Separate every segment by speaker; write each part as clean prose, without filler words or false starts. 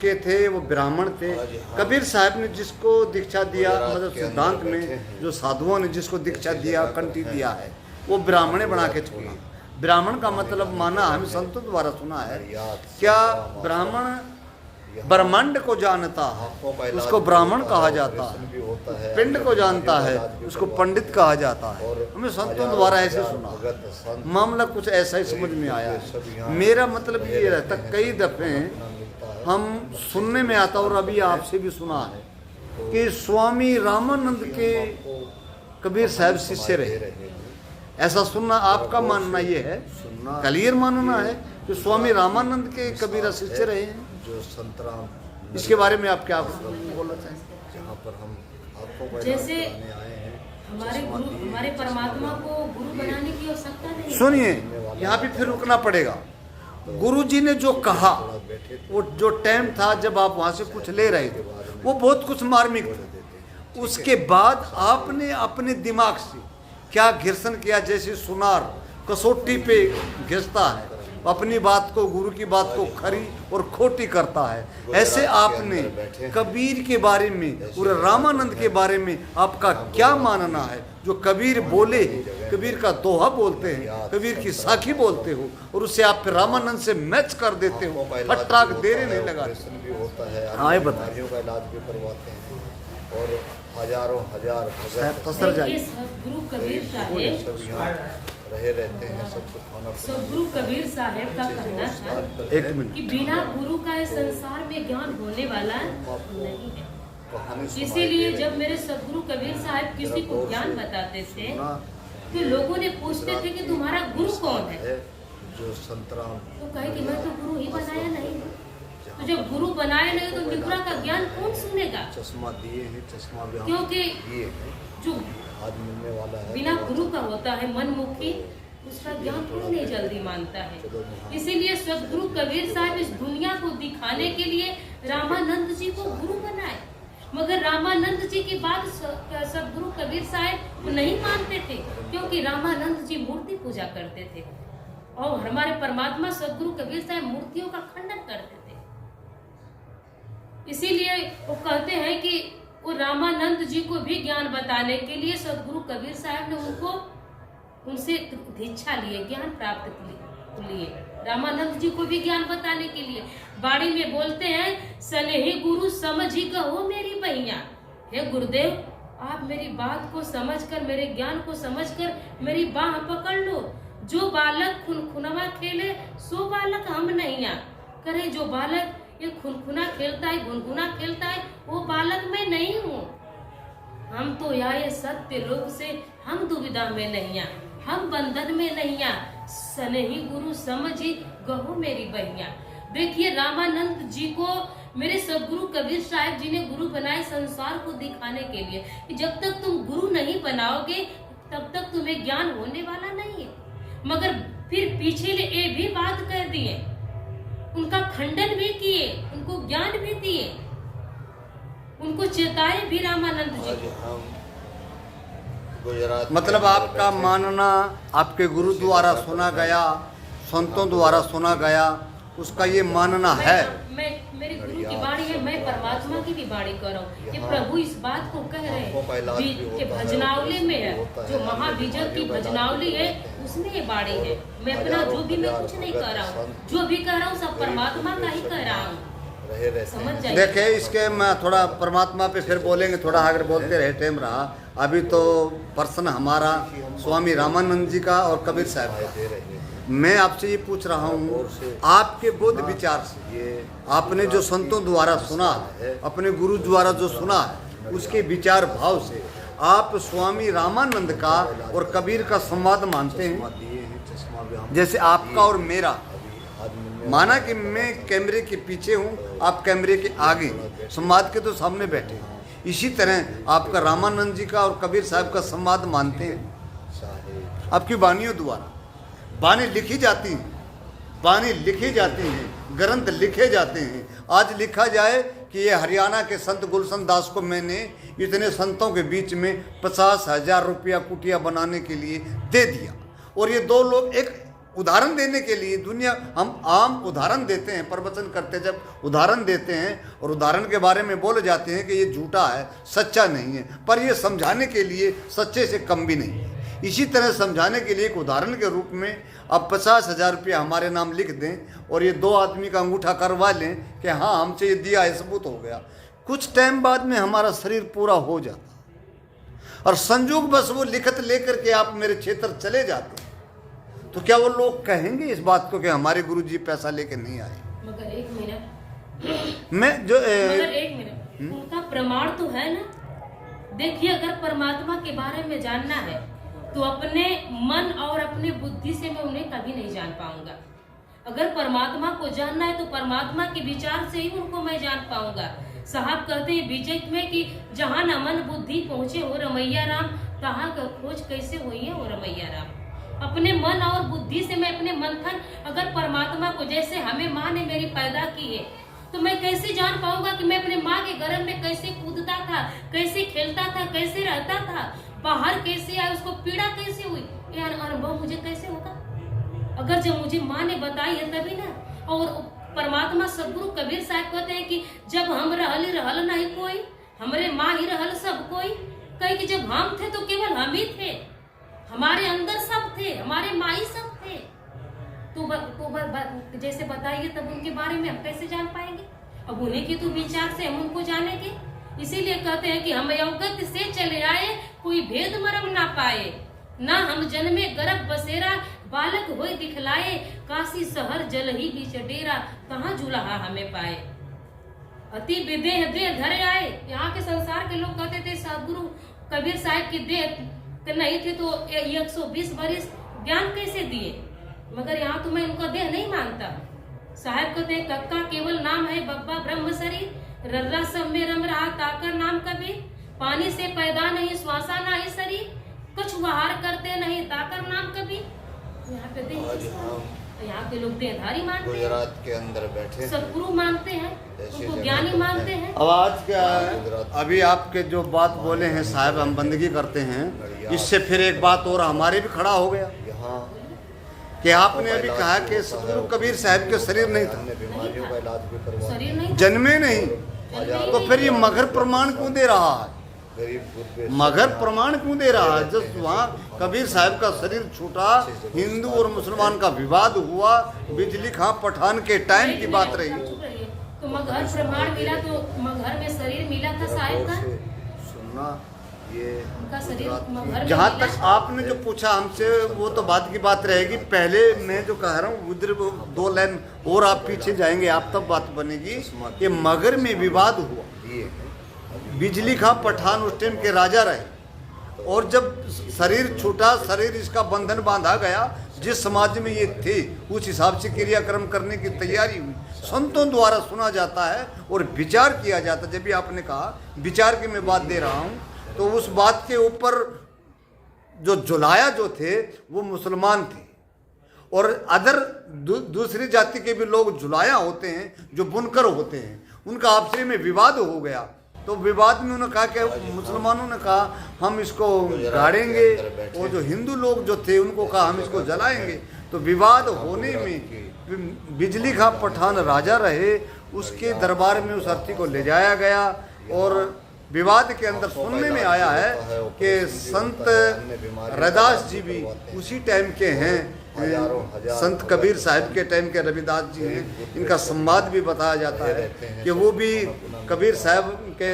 Speaker 1: के थे वो ब्राह्मण थे। कबीर साहब ने जिसको दीक्षा दिया, मतलब सिद्धांत में जो साधुओं ने जिसको दीक्षा दिया, कंठी दिया है, वो ब्राह्मण बना के छोड़ा। ब्राह्मण का मतलब माना हम संतों द्वारा सुना है, क्या ब्राह्मण ब्रह्मांड को जानता है उसको ब्राह्मण कहा जाता है, पिंड को जानता है उसको पंडित कहा जाता है। हमें संतों द्वारा ऐसे सुना, मामला कुछ ऐसा ही समझ में आया है। मेरा मतलब ये रहता, कई दफे हम सुनने में आता और अभी आपसे भी सुना है कि स्वामी रामानंद के कबीर साहब शिष्य रहे। ऐसा सुनना, आपका मानना ये है, क्लियर मानना है कि स्वामी रामानंद के कबीर शिष्य रहे हैं?
Speaker 2: जो संतराम,
Speaker 1: इसके बारे में आप क्या बोलना चाहेंगे?
Speaker 2: जहाँ पर हम आपको
Speaker 3: जैसे हमारे गुरु, हमारे परमात्मा को गुरु बनाने की आवश्यकता नहीं।
Speaker 1: सुनिए, यहाँ भी फिर रुकना पड़ेगा। गुरु जी ने जो कहा, वो जो टाइम था जब आप वहाँ से कुछ ले रहे थे, वो बहुत कुछ मार्मिक था। उसके बाद आपने अपने दिमाग से क्या घर्षण किया, जैसे सुनार कसौटी पे घिसता है, अपनी बात को, गुरु की बात को खरी और खोटी करता है, ऐसे आपने कबीर के बारे में और रामानंद के बारे में आपका क्या मानना है? जो कबीर बोले, कबीर का दोहा बोलते हैं, कबीर की साखी बोलते हो, और उससे आप फिर रामानंद से मैच कर देते हो, फटाक देरे नहीं लगाते
Speaker 2: भी होता है,
Speaker 1: हाँ, ये बताइए।
Speaker 2: बीमारियों का इलाज भी करवाते हैं और हजारों हजार
Speaker 1: तसर जाइए।
Speaker 3: सदगुरु कबीर साहेब,
Speaker 2: सब यहाँ रहे रहते हैं, सबको खाना
Speaker 3: सदगुरु कबीर साहेब का कहना था
Speaker 1: एक मिनट,
Speaker 3: कि बिना गुरु का इस संसार में ज्ञान होने वाला नहीं है।
Speaker 2: कहानी
Speaker 3: इसीलिए जब मेरे सदगुरु कबीर साहब किसी को ज्ञान बताते थे तो लोगों ने पूछते थे कि तुम्हारा गुरु कौन है?
Speaker 2: जो संतराम,
Speaker 3: तो कहे कि मैं तो गुरु ही बनाया नहीं। तो जब गुरु बनाए नहीं तो निपुणा का ज्ञान कौन सुनेगा?
Speaker 2: चश्मा दिए हैं, चश्मा भी हम
Speaker 3: क्योंकि
Speaker 2: दिए हैं,
Speaker 3: जो
Speaker 2: आज मिलने वाला है।
Speaker 3: बिना गुरु का होता है मनमुखी, उसका ज्ञान कोई नहीं जल्दी मानता है। इसीलिए सदगुरु कबीर साहब इस दुनिया को दिखाने के लिए रामानंद जी को गुरु बनाए, मगर रामानंद जी की बात सदगुरु कबीर साहब नहीं मानते थे, क्योंकि रामानंद जी मूर्ति पूजा करते थे और हमारे परमात्मा सदगुरु कबीर साहब मूर्तियों का खंडन करते थे। इसीलिए वो कहते हैं कि वो रामानंद जी को भी ज्ञान बताने के लिए सदगुरु कबीर साहब ने उनसे दीक्षा लिए, ज्ञान प्राप्त लिए। रामानंद जी को भी ज्ञान बताने के लिए बाड़ी में बोलते हैं, सनेही गुरु समझी कहो मेरी बहिया। हे गुरुदेव, आप मेरी बात को समझकर, मेरे ज्ञान को समझकर मेरी बाह पकड़ लो। जो बालक खुनखुनवा खेले सो बालक हम नैया। करे जो बालक ये खुनखुना खेलता है, गुनगुना खेलता है, वो बालक मैं नहीं हूँ। हम तो आए सत्य लोक से, हम दुविधा में नैया, हम बंधन में नैया। सनेही गुरु समझी गहो मेरी बहिया। देखिए, रामानंद जी को मेरे सदगुरु कबीर साहब जी ने गुरु बनाए संसार को दिखाने के लिए कि जब तक तुम गुरु नहीं बनाओगे तब तक तुम्हें ज्ञान होने वाला नहीं है। मगर फिर पीछे ये भी बात कह दिए, उनका खंडन भी किए, उनको ज्ञान भी दिए, उनको चेताए भी रामानंद जी।
Speaker 2: गुजरात,
Speaker 1: मतलब आपका मानना आपके गुरु द्वारा सुना गया, संतों द्वारा सुना गया, उसका ये मानना है।
Speaker 3: मैं मेरी गुरु की बाणी है, मैं परमात्मा की भी बाणी कर रहा हूँ। ये प्रभु इस बात को कह रहे हैं कि भजनावली में है, जो महाविजय की भजनावली है उसमें ये बाणी है। मैं अपना जो भी, मैं कुछ नहीं कह रहा हूँ, जो भी कह रहा हूँ सब परमात्मा का ही कह रहा हूँ, समझ जाइए।
Speaker 1: देखे, इसके मैं थोड़ा परमात्मा पे फिर बोलेंगे, थोड़ा अगर बोलते रहे टाइम रहा। अभी तो प्रश्न हमारा स्वामी रामानंद जी का और कबीर साहब का। मैं आपसे ये पूछ रहा हूँ, आपके बोध विचार से, आपने जो संतों द्वारा सुना है, अपने गुरु द्वारा जो सुना है, उसके विचार भाव से आप स्वामी रामानंद का और कबीर का संवाद मानते हैं? जैसे आपका और मेरा, माना कि मैं कैमरे के पीछे हूँ, आप कैमरे के आगे, संवाद के तो सामने बैठे हैं, इसी तरह आपका रामानंद जी का और कबीर साहब का संवाद मानते हैं? आपकी वाणियों द्वारा वाणी लिखी जाती हैं, वाणी लिखी जाती हैं, ग्रंथ लिखे जाते हैं। आज लिखा जाए कि ये हरियाणा के संत गुलशन दास को मैंने इतने संतों के बीच में 50,000 रुपया कुटिया बनाने के लिए दे दिया, और ये दो लोग एक उदाहरण देने के लिए दुनिया हम आम उदाहरण देते हैं, प्रवचन करते जब उदाहरण देते हैं और उदाहरण के बारे में बोले जाते हैं कि ये झूठा है, सच्चा नहीं है, पर ये समझाने के लिए सच्चे से कम भी नहीं है। इसी तरह समझाने के लिए एक उदाहरण के रूप में अब 50,000 रुपया हमारे नाम लिख दें और ये 2 आदमी का अंगूठा करवा लें कि हाँ हमसे ये दिया है, सबूत हो गया। कुछ टाइम बाद में हमारा शरीर पूरा हो जाता और संजोग बस वो लिखत लेकर के आप मेरे क्षेत्र चले जाते, तो क्या वो लोग कहेंगे इस बात को कि हमारे गुरुजी पैसा लेके नहीं आए?
Speaker 3: मगर एक मिनट
Speaker 1: मैं जो
Speaker 3: मगर एक मिनट, उनका प्रमाण तो है ना। देखिए, अगर परमात्मा के बारे में जानना है तो अपने मन और अपने बुद्धि से मैं उन्हें कभी नहीं जान पाऊंगा। अगर परमात्मा को जानना है तो परमात्मा के विचार से ही उनको मैं जान पाऊंगा। साहब कहते हैं विजय में कि जहाँ न मन बुद्धि पहुँचे हो रमैया राम, तहाँ का खोज कैसे हुई है वो रमैया राम। अपने मन और बुद्धि से मैं अपने मंथन, अगर परमात्मा को, जैसे हमें माँ ने मेरी पैदा की है, तो मैं कैसे जान पाऊंगा कि मैं अपने माँ के गर्भ में कैसे कूदता था, कैसे खेलता था, कैसे रहता था, बाहर कैसे आया, उसको पीड़ा कैसे हुई, ये अनुभव मुझे कैसे होगा? अगर जब मुझे माँ ने बताई है तभी ना। और परमात्मा सदगुरु कबीर साहब कहते हैं कि जब हम रहल नहीं कोई, हमारे माँ ही रहल सब कोई। कहे कि जब हम थे तो केवल हम ही थे, हमारे अंदर सब थे, हमारे माँ ही सब थे। तो जैसे बताइए तब उनके बारे में हम कैसे जान पाएंगे? अब उन्हीं के तो विचार से हम उनको जानेंगे। इसीलिए कहते हैं कि हम अवगत से चले आए, कोई भेद मरम ना पाए, ना हम जन्मे गर्भ बसेरा, बालक होए दिखलाए, काशी शहर जल ही बीच डेरा, कहाँ जुलाहा हमें पाए। अति विदेह देह धरे आए। यहाँ के संसार के लोग कहते थे सदगुरु कबीर साहब की देह नहीं थे तो 120 बरिस ज्ञान कैसे दिए, मगर यहाँ तो मैं उनका देह नहीं मानता। साहब कहते हैं कक्का केवल नाम है, बब्बा ब्रह्म शरीर, रर्रा सब में रम रहा ताकर नाम कबीर, पानी से पैदा नहीं श्वासा ना ही शरीर, कुछ वहार करते नहीं ताकर नाम कबीर। यहाँ पे यहाँ के लोग देहधारी मानते हैं,
Speaker 2: गुजरात के अंदर बैठे
Speaker 3: सदगुरु मानते हैं, उनको ज्ञानी मानते हैं।
Speaker 1: आवाज क्या है? अभी आपके जो बात बोले हैं साहब, हम बंदगी करते हैं, इससे फिर एक बात और हमारे भी खड़ा हो गया
Speaker 2: यहाँ
Speaker 1: कि आपने अभी कहा कि सदगुरु कबीर साहब के शरीर नहीं था,
Speaker 2: अन्य बीमारियों का इलाज भी करवा,
Speaker 3: शरीर नहीं
Speaker 1: जन्मे नहीं, तो फिर ये मगर प्रमाण क्यों दे रहा है?
Speaker 2: गरीब गुरबे
Speaker 1: मगर प्रमाण क्यों दे रहा है? जब वहाँ कबीर साहब का शरीर छूटा, हिंदू और मुसलमान का विवाद हुआ, बिजली खां पठान के टाइम की बात रही।
Speaker 3: तो मगर प्रमाण मिला, तो मगर में शरीर मिला था साहिब का,
Speaker 1: सुनना ये
Speaker 3: उनका शरीर मगर में
Speaker 1: जहाँ
Speaker 3: मिला।
Speaker 1: तक आपने जो पूछा हमसे वो तो बात की बात रहेगी। पहले मैं जो कह रहा हूँ उधर 2 लाइन और आप पीछे जाएंगे, आप तब बात बनेगी कि मगर में विवाद हुआ।
Speaker 2: दिए
Speaker 1: बिजली खां पठान उस टाइम के राजा रहे और जब शरीर छूटा, शरीर इसका बंधन बांधा गया, जिस समाज में ये थे उस हिसाब से क्रियाक्रम करने की तैयारी हुई, संतों द्वारा सुना जाता है और विचार किया जाता है। जब भी आपने कहा विचार की मैं बात दे रहा हूँ, तो उस बात के ऊपर जो जुलाया जो थे वो मुसलमान थे और अदर दूसरी जाति के भी लोग जुलाया होते हैं, जो बुनकर होते हैं, उनका आपसी में विवाद हो गया। तो विवाद में उन्होंने कहा कि मुसलमानों ने कहा हम इसको गाड़ेंगे और जो हिंदू लोग जो थे उनको कहा हम इसको जलाएंगे। तो विवाद होने में बिजली खां पठान राजा रहे, उसके दरबार में उस अर्थी को ले जाया गया और विवाद के अंदर सुनने में आया है कि संत रविदास जी भी उसी टाइम के हैं, संत कबीर साहब के टाइम के रविदास जी हैं। इनका संवाद भी बताया जाता है कि वो भी कबीर साहब के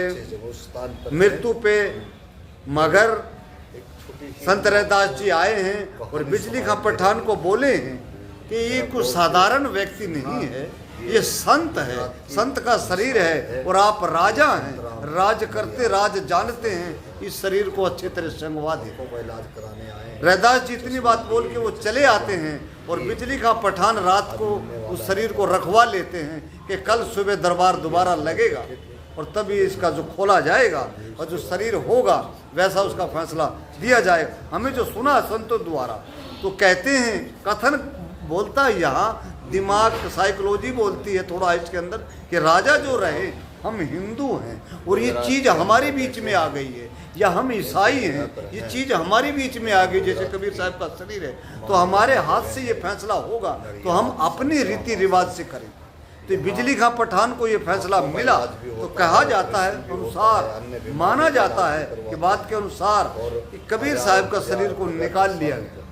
Speaker 1: मृत्यु पे मगर संत रविदास जी आए हैं और बिजली खां पठान को बोले हैं कि ये कुछ साधारण व्यक्ति नहीं है, ये संत है, संत का शरीर है और आप राजा हैं, राज करते राज जानते हैं, इस शरीर को अच्छी तरह संगवा दे।
Speaker 2: इलाज कराने आए।
Speaker 1: रविदास जी इतनी बात बोल के वो चले आते हैं और बिजली खां पठान रात को उस शरीर को रखवा लेते हैं कि कल सुबह दरबार दोबारा लगेगा और तभी इसका जो खोला जाएगा और जो शरीर होगा वैसा उसका फैसला दिया जाएगा। हमें जो सुना संतों द्वारा, तो कहते हैं, कथन बोलता है यहाँ दिमाग साइकोलॉजी बोलती है थोड़ा इसके अंदर कि राजा जो रहे, हम हिंदू हैं और ये चीज़ हमारे बीच में आ गई है, या हम ईसाई हैं, ये चीज़ हमारे बीच में आ गई। जैसे कबीर साहब का शरीर है तो हमारे हाथ से ये फैसला होगा तो हम अपने रीति रिवाज से करें। तो बिजली खां पठान को ये फैसला मिला तो कहा जाता है अनुसार, माना जाता है कि बात के अनुसार कि कबीर साहब का शरीर को निकाल लिया गया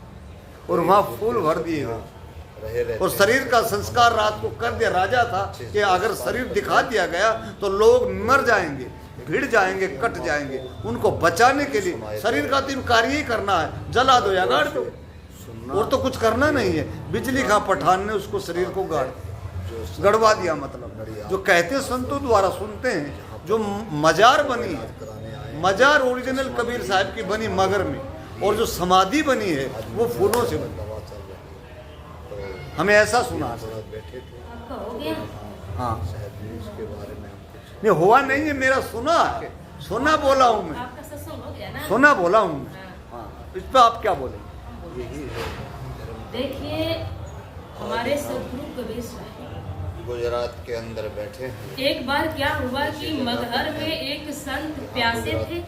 Speaker 1: और वहाँ फूल भर दिए गए और शरीर का संस्कार रात को कर दिया। राजा था कि अगर शरीर दिखा दिया गया तो लोग मर जाएंगे, भिड़ जाएंगे, कट जाएंगे। उनको बचाने के लिए शरीर का तो कार्य ही करना है, जला दो या गाड़ दो, और तो कुछ करना नहीं है। बिजली खां पठान ने उसको शरीर को गड़वा दिया। मतलब जो कहते संतों द्वारा सुनते हैं, जो मजार बनी है, मजार ओरिजिनल कबीर साहब की बनी मगर में, और जो समाधि बनी है वो फूलों से बनी। हमें ऐसा सुना
Speaker 2: बैठे थे,
Speaker 3: आपका हो गया?
Speaker 1: हाँ,
Speaker 2: इसके बारे में हम कुछ
Speaker 1: नहीं हुआ नहीं है, मेरा सुना बोला हूँ मैं,
Speaker 3: आपका सत्संग हो गया ना?
Speaker 1: सुना बोला हूँ मैं। हाँ, इस पर आप क्या बोले?
Speaker 2: यही है।
Speaker 3: देखिए, हमारे सदगुरु कबीर साहब
Speaker 2: गुजरात के अंदर बैठे हैं।
Speaker 3: एक बार क्या हुआ कि मगहर में एक संत प्यासे थे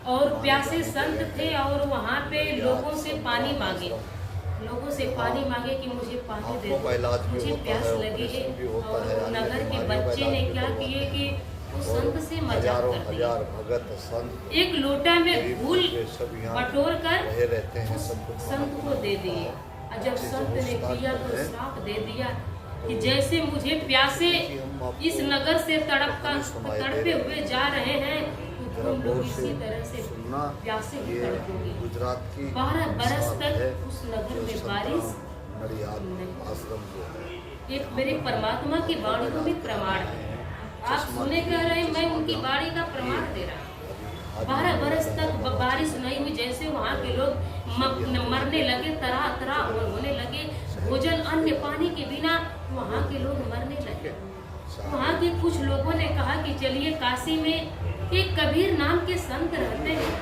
Speaker 3: और प्यासे संत थे और वहाँ पे लोगों से पानी मांगे, लोगों से पानी मांगे कि मुझे पानी दे दो, मुझे प्यास लगी है। और नगर के बच्चे ने क्या किए कि उस संत से मजाक कर दिया।
Speaker 2: भगत संत
Speaker 3: एक लोटा में फूल
Speaker 2: सब यहाँ
Speaker 3: बटोर कर
Speaker 2: रहे रहते हैं,
Speaker 3: उस
Speaker 2: सब
Speaker 3: संत को दे दिए। और जब संत ने पिया तो श्राप दे दिया कि जैसे मुझे प्यासे इस नगर से तड़पे हुए जा रहे हैं, तो तुम लोग इसी तरह से प्यासे ही तड़पोगे।
Speaker 2: गुजरात की
Speaker 3: 12 बरस तक उस नगर में बारिश
Speaker 2: आश्रम जो है,
Speaker 3: एक मेरे परमात्मा की वाणियों में प्रमाण है। आप सुने कह रहे हैं, मैं उनकी वाणी का प्रमाण दे रहा हूँ। 12 बरस तक बारिश नहीं हुई। जैसे वहाँ के लोग मरने लगे, तरह होने लगे, भोजन अन्न पानी के बिना वहाँ के लोग मरने लगे। वहाँ के कुछ लोगों ने कहा कि चलिए काशी में एक कबीर नाम के संत रहते हैं,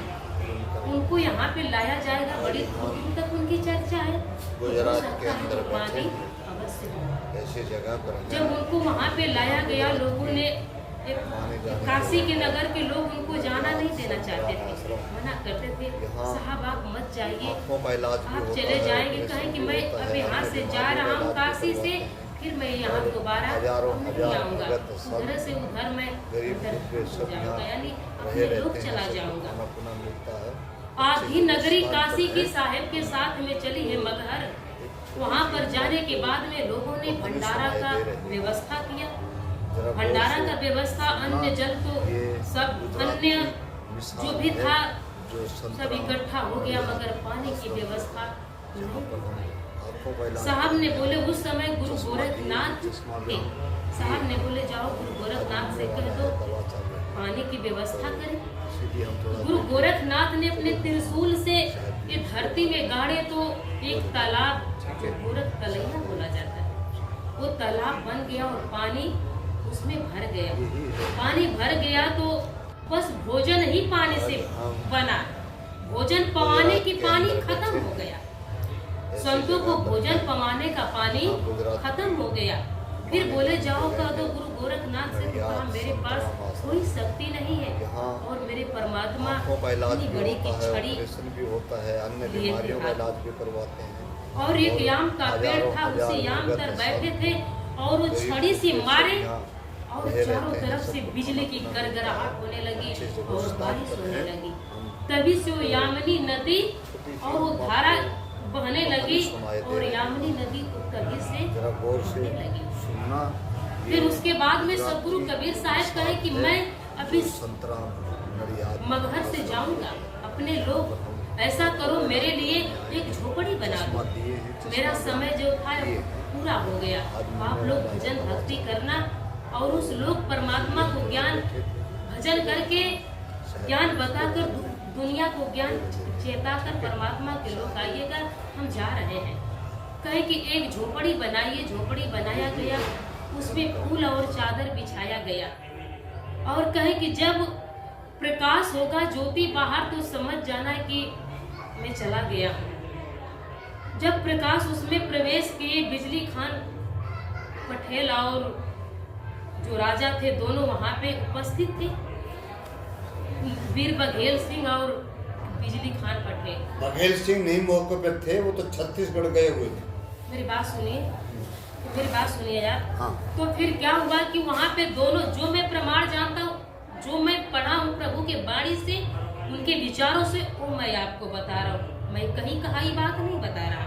Speaker 3: उनको यहाँ पे लाया जाएगा। बड़ी दूर तक उनकी चर्चा है।
Speaker 2: गुजरात के अंदर बैठे
Speaker 3: पानी अवश्य होगा।
Speaker 2: ऐसी जगह पर
Speaker 3: जब उनको वहाँ पे लाया गया, लोगों ने काशी के नगर के लोग उनको जाना नहीं देना चाहते थे, मना करते थे, साहब आप मत जाइए, आप चले जाएंगे। कहें कि मैं अब यहाँ से जा रहा हूँ काशी से, फिर मैं यहाँ दोबारा नहीं आऊँगा, उधर से उधर मैं जाऊँगा, यानी अपने लोग चला जाऊँगा। आधी नगरी काशी की साहेब के साथ में चली है मगहर। वहाँ पर जाने के बाद में लोगों ने भंडारा का व्यवस्था किया। भंडारा का व्यवस्था, अन्न जल तो सब अन्य जो भी था सब इकट्ठा हो गया, मगर पानी की व्यवस्था साहब ने बोले, उस समय गुरु गोरखनाथ थे, साहब ने बोले जाओ गुरु गोरखनाथ से कह दो पानी की व्यवस्था करें। गुरु गोरखनाथ ने अपने त्रिशूल से ये धरती में गाड़े तो एक तालाब, जो गोरख तलैया बोला जाता है, वो तालाब बन गया और पानी उसमें भर गया। पानी भर गया तो बस भोजन ही पानी से बना, भोजन पवाने की पानी खत्म हो गया। संतों को भोजन पवाने का पानी खत्म हो गया। फिर बोले जाओ कह दो गुरु गोरखनाथ से, कहा मेरे पास कोई शक्ति नहीं है और मेरे परमात्मा इतनी बड़ी की छड़ी
Speaker 2: भी होता है, अन्य बीमारियों का इलाज भी करवाते हैं।
Speaker 3: और एक याम का पेड़ था, उसी याम पर बैठे थे और वो छड़ी से मारे और चारों तरफ से बिजली की गड़गड़ाहट होने लगी और बारिश होने लगी। तभी से वो यामिनी नदी और वो धारा बहने लगी और यामिनी नदी तभी से बहने लगी। फिर उसके बाद में सदगुरु कबीर साहब कहे कि मैं अभी मगहर से जाऊंगा, अपने लोग ऐसा करो मेरे लिए एक झोपड़ी बना दो। मेरा समय जो था पूरा हो गया, आप लोग भजन भक्ति करना और उस लोक परमात्मा को ज्ञान भजन करके ज्ञान बताकर दुनिया को ज्ञान चेताकर परमात्मा के लोग आइएगा, हम जा रहे हैं। कहे कि एक झोपड़ी बनाइए। झोपड़ी बनाया गया, उसमें फूल और चादर बिछाया गया और कहे कि जब प्रकाश होगा, ज्योति बाहर, तो समझ जाना कि मैं चला गया। जब प्रकाश उसमें प्रवेश किए, बिजली खान पटेल और जो राजा थे दोनों वहां पे उपस्थित थे, वीर बघेल सिंह और बिजली खान पटेल।
Speaker 1: बघेल सिंह नहीं मौके पर थे, वो तो छत्तीसगढ़ गए हुए थे।
Speaker 3: मेरी बात सुनिए, मेरी बात सुनिए यार।
Speaker 1: हाँ।
Speaker 3: तो फिर क्या हुआ कि वहां पे दोनों, जो मैं प्रमाण जानता हूँ, जो मैं पढ़ा हूँ प्रभु के वाणी से, उनके विचारों से, वो मैं आपको बता रहा हूँ। मैं कहीं कहाई बात नहीं बता रहा।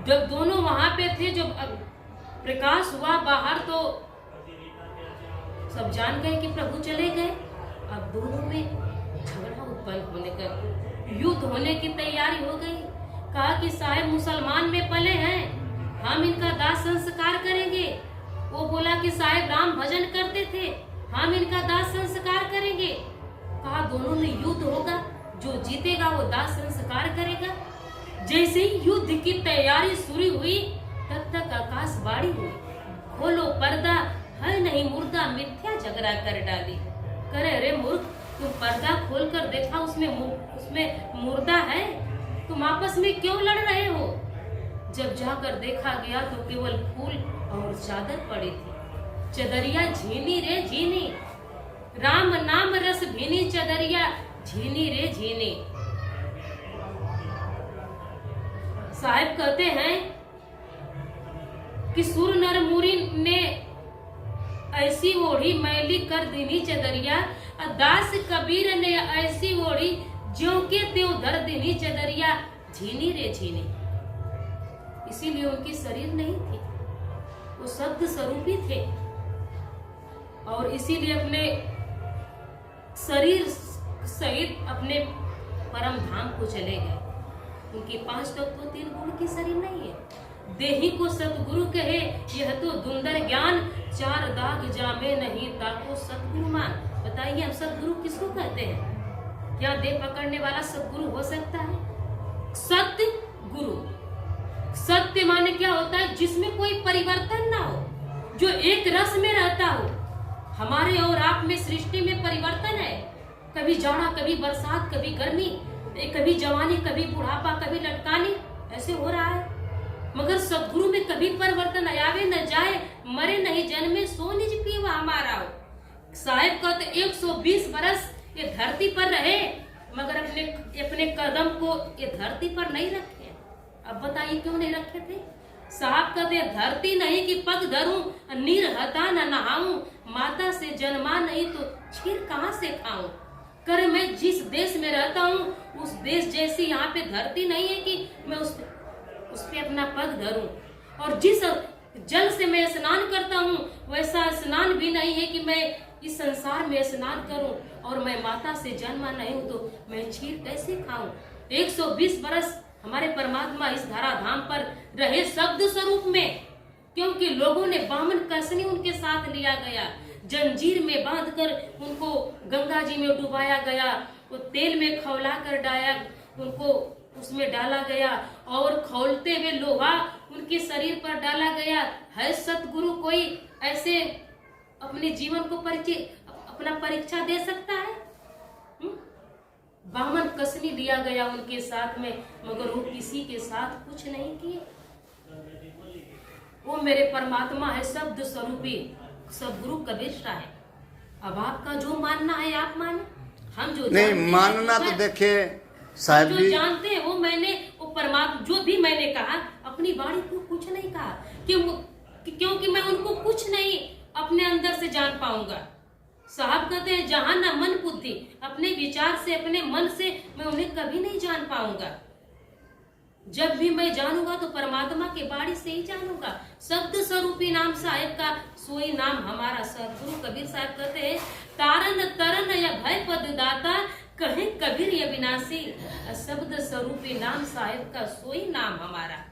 Speaker 3: जब दोनों वहां पे थे, जब प्रकाश हुआ बाहर, तो सब जान गए कि प्रभु चले गए। अब दोनों में झगड़ा उत्पन्न होने का, युद्ध होने की तैयारी हो गई। कहा कि साहब मुसलमान में पले हैं, हम इनका दाह संस्कार करेंगे। वो बोला कि साहब राम भजन करते थे, हम इनका दाह संस्कार करेंगे। कहा दोनों में युद्ध होगा, जो जीतेगा वो दाह संस्कार करेगा। जैसे ही युद्ध की तैयारी शुरू हुई, तब तक आकाशवाणी हुई, खोलो पर्दा, है नहीं मुर्दा, मिथ्या झगड़ा कर डाली। करे अरे मूर्ख, तुम पर्दा खोलकर देखा, उसमें मुर्दा है, तुम आपस में क्यों लड़ रहे हो? जब जाकर देखा गया तो केवल फूल और चादर पड़ी थी। चदरिया झीनी रे झीनी, राम नाम रस भीनी, चदरिया झीनी रे झीनी। साहब कहते हैं कि सुर नर मुरी ने ऐसी ओढ़ी, मैली कर दीनी चदरिया। दास कबीर ने ऐसी ओढ़ी, ज्यों के त्यों धर दीनी चदरिया, झीनी रे झीनी। इसीलिए उनकी शरीर नहीं थी, वो शब्द स्वरूपी थे, और इसीलिए अपने शरीर सहित अपने परम धाम को चले गए। उनकी 5 तत्व 3 गुण की शरीर नहीं है। देही को सतगुरु कहे, यह तो दुंदर ज्ञान, 4 दाग जामे नहीं ताको सतगुरु मान। बताइए हम सतगुरु किसको कहते हैं? क्या देह पकड़ने वाला सतगुरु हो सकता है? सत्य गुरु, सत्य माने क्या होता है? जिसमें कोई परिवर्तन ना हो, जो एक रस में रहता हो। हमारे और आप में, सृष्टि में परिवर्तन है, कभी जाड़ा, कभी बरसात, कभी गर्मी, कभी जवानी, कभी बुढ़ापा, कभी लटकानी, ऐसे हो रहा है। मगर सतगुरु में कभी परिवर्तन आवे न जाए, मरे नहीं जन्मे, सो निज पीवा हमारा हो। साहेब कहते 120 बरस ये धरती पर रहे, मगर अपने कदम को ये धरती पर नहीं रखे। अब बताइए क्यों नहीं रखे थे? साहब कहते धरती नहीं कि पग धरूं, नीर हता न नहाऊं, माता से जन्मा नहीं तो छीर कहां से खाऊं। कर मैं जिस देश में रहता हूँ, उस देश जैसी यहाँ पे धरती नहीं है कि मैं उस पे अपना पग धरूं। और जिस जल से मैं स्नान करता हूँ, वैसा स्नान भी नहीं है कि मैं इस संसार में स्नान करूं। और मैं माता से जन्मा नहीं हूं तो मैं क्षीर कैसे खाऊं। 120 बरस हमारे परमात्मा इस धरा धाम पर रहे शब्द स्वरूप में, क्योंकि लोगों ने बामन कसनी उनके साथ लिया गया, जंजीर में बांधकर उनको गंगा जी में डुबाया गया, वो तेल में खौला कर डाया, उनको उसमें डाला गया, और खौलते हुए लोहा उनके शरीर पर डाला गया। है सतगुरु कोई ऐसे अपने जीवन को अपना परीक्षा दे सकता है? बामन कसनी लिया गया उनके साथ में, मगर वो किसी के साथ कुछ नहीं किए। वो मेरे परमात्मा है, शब्द स्वरूपी सदगुरु कबीर साहब। अब आपका जो मानना है आप माने, हम जो
Speaker 1: नहीं मानना तो देखिए साहब
Speaker 3: जो जानते हैं वो मैंने, वो परमात्मा जो भी मैंने कहा अपनी वाणी को कुछ नहीं कहा, क्योंकि मैं उनको कुछ नहीं अपने अंदर से जान पाऊंगा। साहब कहते हैं जहां ना मन बुद्धि, अपने विचार से, अपने मन से मैं उन्हें कभी नहीं जान पाऊंगा। जब भी मैं जानूंगा तो परमात्मा के बाणी से ही जानूंगा। शब्द स्वरूपी नाम साहेब का सोई नाम हमारा। सदगुरु कबीर साहब कहते हैं तारन तरन या भय पद दाता, कहे कबीर या विनाशी, शब्द स्वरूपी नाम साहेब का सोई नाम हमारा।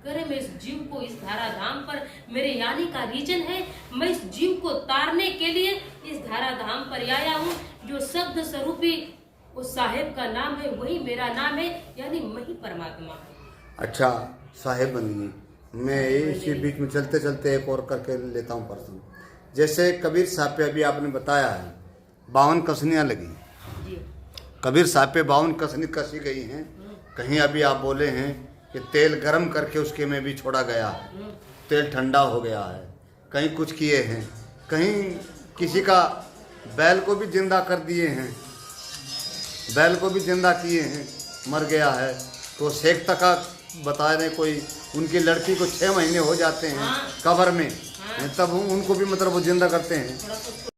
Speaker 3: करे मैं इस जीव को इस धारा धाम पर, मेरे यानी का रीजन है, मैं इस जीव को तारने के लिए इस धारा धाम पर आया हूँ। जो शब्द स्वरूपी उस साहेब का नाम है, वही मेरा नाम है, यानी मैं ही परमात्मा।
Speaker 1: अच्छा साहेब बंदी, मैं इसी बीच में चलते चलते एक और करके लेता हूँ प्रश्न। जैसे कबीर साहब पे अभी आपने बताया है 52 कसनियाँ लगी, कबीर साहब पे 52 कसनी कसी गई हैं। कहीं अभी आप बोले हैं कि तेल गरम करके उसके में भी छोड़ा गया है। तेल ठंडा हो गया है, कहीं कुछ किए हैं, कहीं किसी का बैल को भी जिंदा कर दिए हैं, बैल को भी जिंदा किए हैं, मर गया है। तो शेख तक का बता रहे कोई, उनकी लड़की को 6 महीने हो जाते हैं कब्र में, तब उनको भी मतलब वो जिंदा करते हैं।